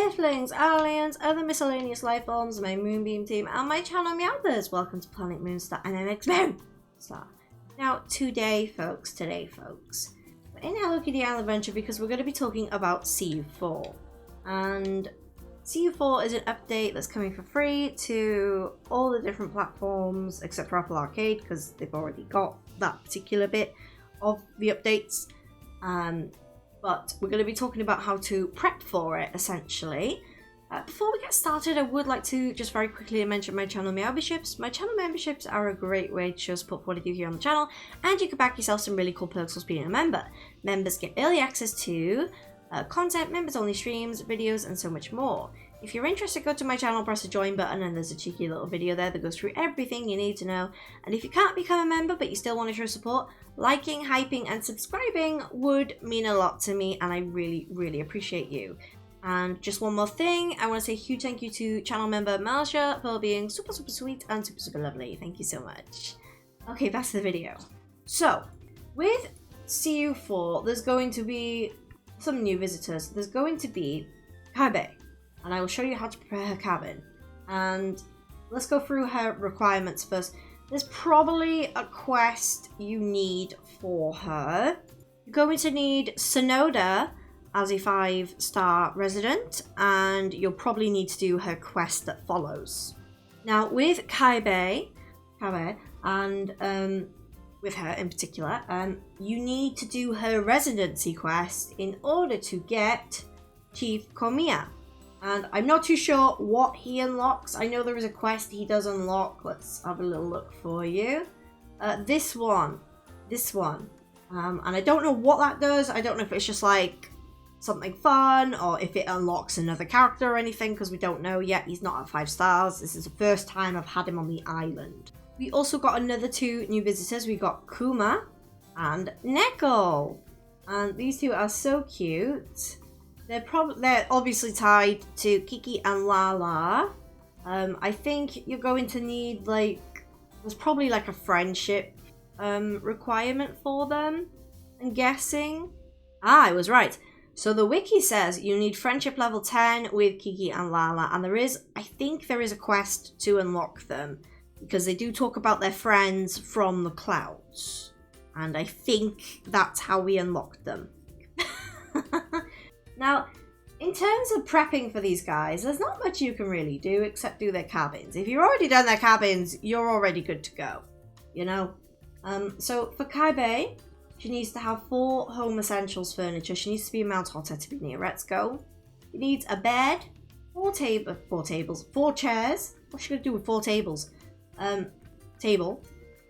Earthlings, aliens, other miscellaneous life forms, my Moonbeam Team, and my channel Meowthers. Welcome to Planet Moonstar and MX Moonstar. Now, today, folks, we're in Hello Kitty Island Adventure because we're going to be talking about CU4. And CU4 is an update that's coming for free to all the different platforms except for Apple Arcade because they've already got that particular bit of the updates. But we're going to be talking about how to prep for it, essentially. Before we get started, I would like to just very quickly mention my channel memberships. My channel memberships are a great way to show support for what I do here on the channel, and you can back yourself some really cool perks for being a member. Members get early access to content, members-only streams, videos, and so much more. If you're interested, go to my channel, press the join button, and there's a cheeky little video there that goes through everything you need to know. And if you can't become a member, but you still want to show support, liking, hyping, and subscribing would mean a lot to me, and I really, really appreciate you. And just one more thing, I want to say a huge thank you to channel member Malsha for being super, super sweet and super, super lovely. Thank you so much. Okay, back to the video. So, with CU4, there's going to be some new visitors. There's going to be Kaibe. And I will show you how to prepare her cabin. And let's go through her requirements first. There's probably a quest you need for her. You're going to need Sonoda as a 5-star resident, and you'll probably need to do her quest that follows. Now, with Kaibe, and with her in particular, you need to do her residency quest in order to get Chief Komiya. And I'm not too sure what he unlocks. I know there is a quest he does unlock. Let's have a little look for you. This one. And I don't know what that does. I don't know if it's just like something fun or if it unlocks another character or anything, because we don't know yet. He's not at 5 stars. This is the first time I've had him on the island. We also got another 2 new visitors. We got Kuma and Neko. And these two are so cute. They're obviously tied to Kiki and Lala. I think you're going to need there's probably like a friendship requirement for them, I'm guessing. I was right. So the wiki says you need friendship level 10 with Kiki and Lala, and I think there is a quest to unlock them because they do talk about their friends from the clouds, and I think that's how we unlocked them. Now, in terms of prepping for these guys, there's not much you can really do except do their cabins. If you've already done their cabins, you're already good to go, you know? So for Kaibe, she needs to have 4 home essentials furniture. She needs to be a Mount Hotter to be near Retsuko. She needs a bed, 4 chairs. What's she going to do with 4 tables? Table.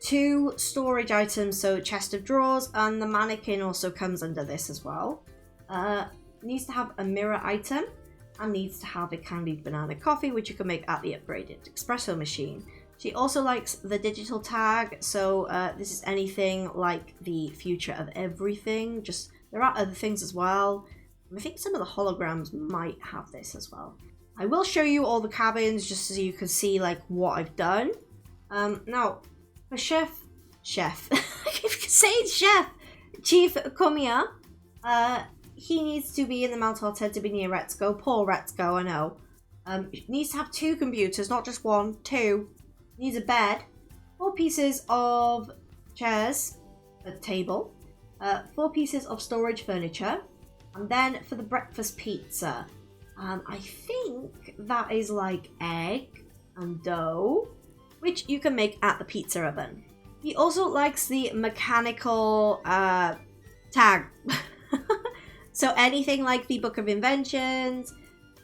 2 storage items, so chest of drawers, and the mannequin also comes under this as well. Needs to have a mirror item and needs to have a candied banana coffee, which you can make at the upgraded espresso machine. She also likes the digital tag, so this is anything like the future of everything. Just there are other things as well. I think some of the holograms might have this as well. I will show you all the cabins just so you can see like what I've done. Now for chef, if you can say it's chef, Chief Komiya, he needs to be in the Mount Hotter to be near Retsuko. Poor Retsuko, I know. Needs to have 2 computers, not just 1, 2. Needs a bed, 4 pieces of chairs, a table, 4 pieces of storage furniture, and then for the breakfast pizza, I think that is like egg and dough, which you can make at the pizza oven. He also likes the mechanical tag. So anything like the Book of Inventions,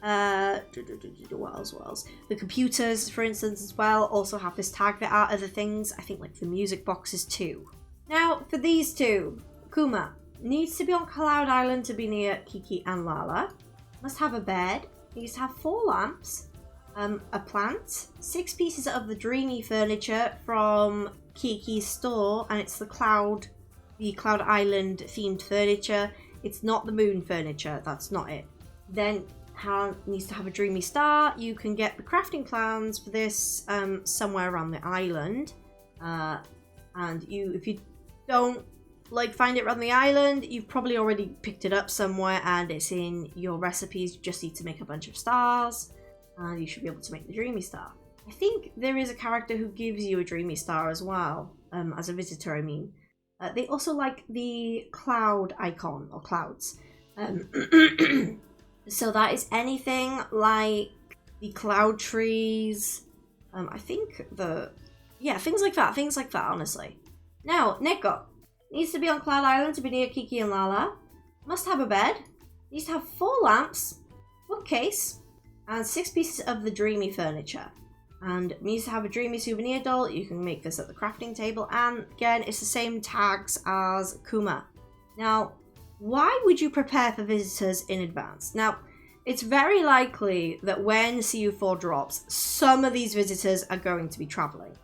what else? The computers, for instance, as well, also have this tag. There are other things, I think like the music boxes too. Now, for these 2, Kuma needs to be on Cloud Island to be near Kiki and Lala. Must have a bed. Needs to have 4 lamps, a plant, 6 pieces of the dreamy furniture from Kiki's store, and it's the Cloud Island themed furniture. It's not the moon furniture, that's not it. Then needs to have a dreamy star. You can get the crafting plans for this somewhere around the island. And if you don't like find it around the island, you've probably already picked it up somewhere and it's in your recipes. You just need to make a bunch of stars and you should be able to make the dreamy star. I think there is a character who gives you a dreamy star as well, as a visitor I mean. They also like the cloud icon, or clouds. So that is anything like the cloud trees, I think things like that, honestly. Now, Neko needs to be on Cloud Island to be near Kiki and Lala. Must have a bed. Needs to have 4 lamps, bookcase, and 6 pieces of the dreamy furniture. And needs to have a dreamy souvenir doll. You can make this at the crafting table. And again, it's the same tags as Kuma. Now, why would you prepare for visitors in advance? Now, it's very likely that when CU4 drops, some of these visitors are going to be traveling.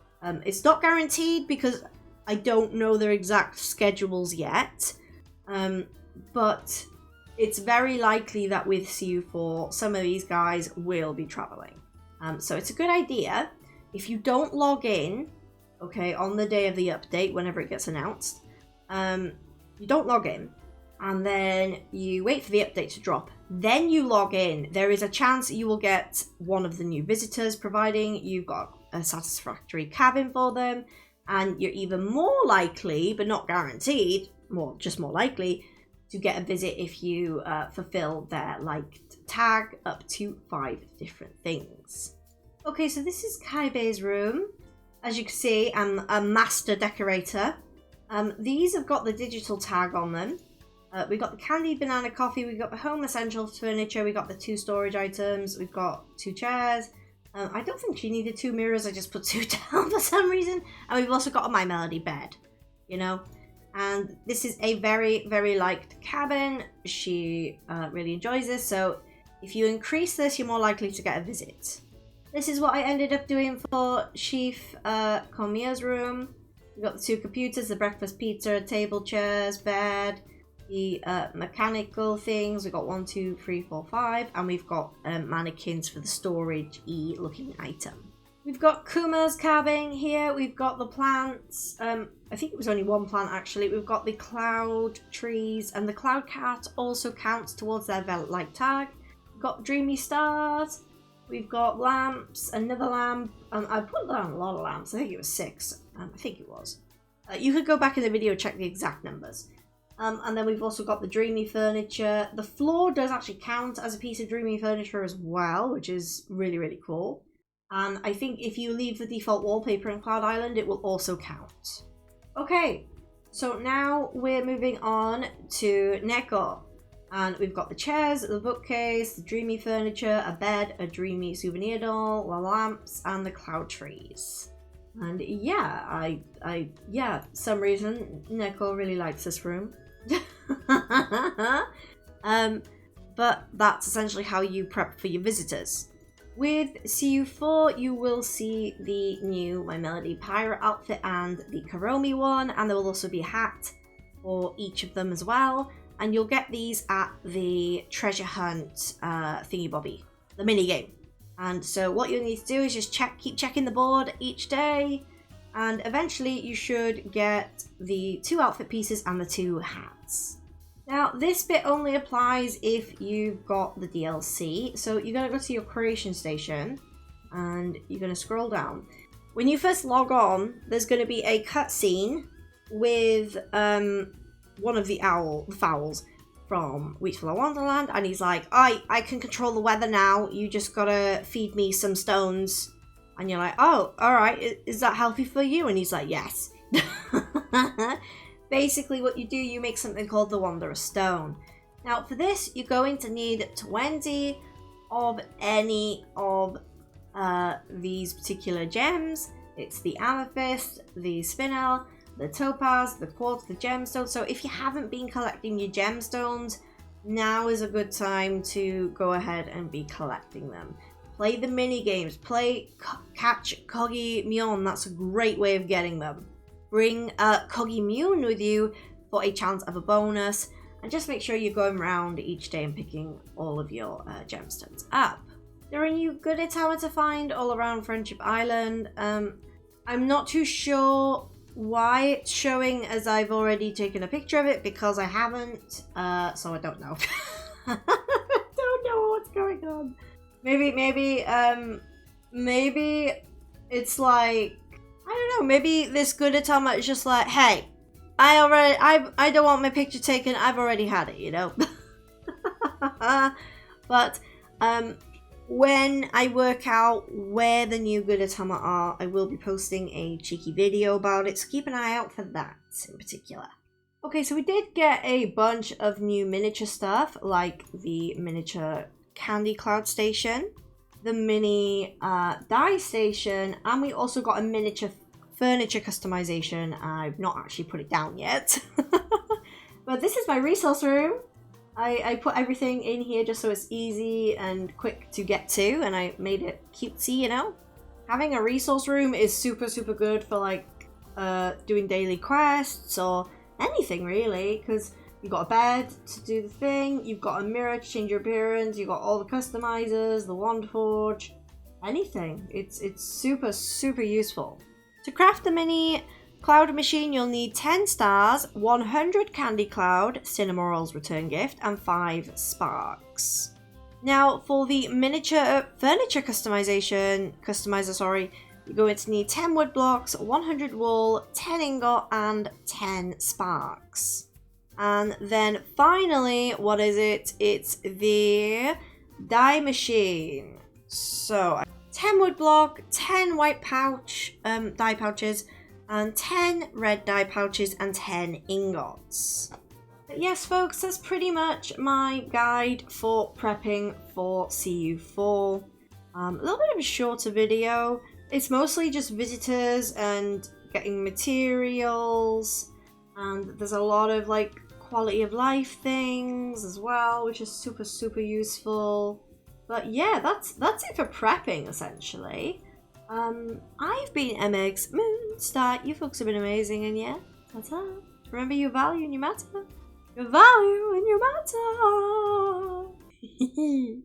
It's not guaranteed because I don't know their exact schedules yet. But it's very likely that with CU4, some of these guys will be traveling. So it's a good idea, if you don't log in, okay, on the day of the update, whenever it gets announced, you don't log in, and then you wait for the update to drop, then you log in. There is a chance you will get one of the new visitors, providing you've got a satisfactory cabin for them, and you're even more likely, but not guaranteed, just more likely, to get a visit if you fulfill their liked tag up to 5 different things. Okay, so this is Kaibei's room. As you can see, I'm a master decorator. These have got the digital tag on them. We got the candied banana coffee, we got the home essentials furniture, we got the 2 storage items, we've got 2 chairs. I don't think she needed 2 mirrors, I just put 2 down for some reason. And we've also got a My Melody bed, you know. And this is a very, very liked cabin. She really enjoys this, so if you increase this, you're more likely to get a visit. This is what I ended up doing for Chief Komiya's room. We've got the 2 computers, the breakfast pizza, table, chairs, bed, the mechanical things. We've got 1, 2, 3, 4, 5, and we've got mannequins for the storage-y looking item. We've got Kuma's cabin here. We've got the plants. I think it was only 1 plant actually. We've got the cloud trees, and the cloud cat also counts towards their velvet-like tag. We've got dreamy stars. We've got lamps, another lamp. I put down a lot of lamps. I think it was 6. I think it was. You could go back in the video, check the exact numbers. And then we've also got the dreamy furniture. The floor does actually count as a piece of dreamy furniture as well, which is really, really cool. And I think if you leave the default wallpaper in Cloud Island, it will also count. Okay, so now we're moving on to Neko. And we've got the chairs, the bookcase, the dreamy furniture, a bed, a dreamy souvenir doll, the lamps, and the cloud trees. And yeah, some reason Neko really likes this room. But that's essentially how you prep for your visitors. With CU4, you will see the new My Melody Pirate outfit and the Karomi one, and there will also be a hat for each of them as well. And you'll get these at the treasure hunt thingy-bobby, the mini-game. And so what you'll need to do is just keep checking the board each day, and eventually you should get the 2 outfit pieces and the 2 hats. Now, this bit only applies if you've got the DLC. So you're going to go to your creation station and you're going to scroll down. When you first log on, there's going to be a cutscene with one of the fowls from Wheatflower Wonderland, and he's like, I can control the weather now, you just gotta feed me some stones. And you're like, oh, alright, is that healthy for you? And he's like, yes. Basically what you do, you make something called the Wanderer's Stone. Now for this, you're going to need 20 of any of these particular gems. It's the amethyst, the spinel, the topaz, the quartz, the gemstone. So if you haven't been collecting your gemstones, now is a good time to go ahead and be collecting them. Play the mini games, catch Kogi Myon, that's a great way of getting them. Bring Kogi Myon with you for a chance of a bonus, and just make sure you're going around each day and picking all of your gemstones up. There are new goodie tower to find all around Friendship Island. I'm not too sure why it's showing as I've already taken a picture of it, because I haven't, so I don't know. I don't know what's going on. Maybe it's like, I don't know, maybe this Gudetama is just like, hey, I don't want my picture taken, I've already had it, you know? But, when I work out where the new Gudetama are, I will be posting a cheeky video about it, so keep an eye out for that in particular. Okay, so we did get a bunch of new miniature stuff, like the miniature candy cloud station, the mini dye station, and we also got a miniature furniture customization. I've not actually put it down yet. But this is my resource room. I put everything in here just so it's easy and quick to get to, and I made it cutesy, you know? Having a resource room is super, super good for like doing daily quests or anything really, because you've got a bed to do the thing, you've got a mirror to change your appearance, you've got all the customizers, the wand forge, anything. It's super, super useful. To craft the mini cloud machine, you'll need 10 stars, 100 candy cloud, Cinnamorol's return gift, and 5 sparks. Now, for the miniature furniture customizer, you're going to need 10 wood blocks, 100 wool, 10 ingot, and 10 sparks. And then finally, what is it? It's the dye machine. So 10 wood block, 10 white pouch dye pouches, and 10 red dye pouches, and 10 ingots. But yes, folks, that's pretty much my guide for prepping for CU4. A little bit of a shorter video. It's mostly just visitors and getting materials, and there's a lot of like quality of life things as well, which is super, super useful. But yeah, that's it for prepping essentially. I've been MX Moonstar. You folks have been amazing, and yeah, ta-ta. Remember your value and your matter. Your value and your matter.